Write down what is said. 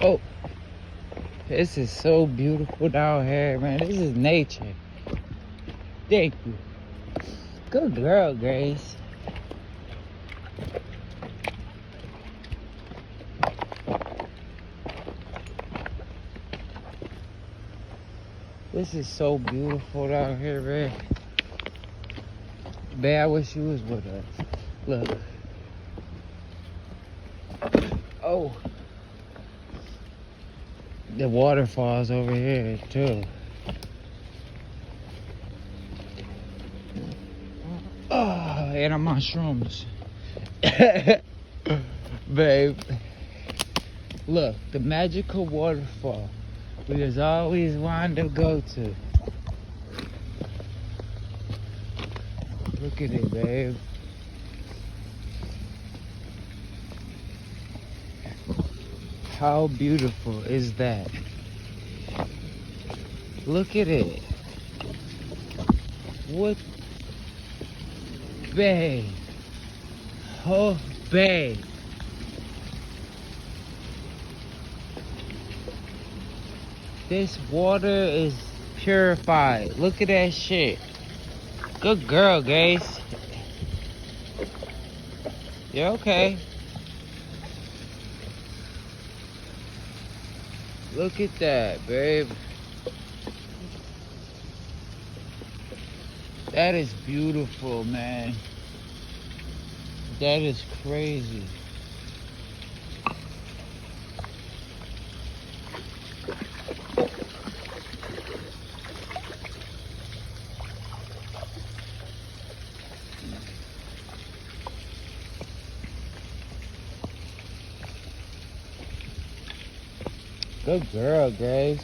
Oh, this is so beautiful down here, man. This is nature. Thank you. Good girl, Grace. This is so beautiful down here, man. Man, I wish you was with us. Look. Oh. The waterfalls over here, too. Oh, and I'm on shrooms. Babe. Look, the magical waterfall we just always wanted to go to. Look at it, babe. How beautiful is that? Look at it. What? Babe. Oh, babe. This water is purified. Look at that shit. Good girl, Grace. You okay? Look at that, babe. That is beautiful, man. That is crazy. Good girl, Grace.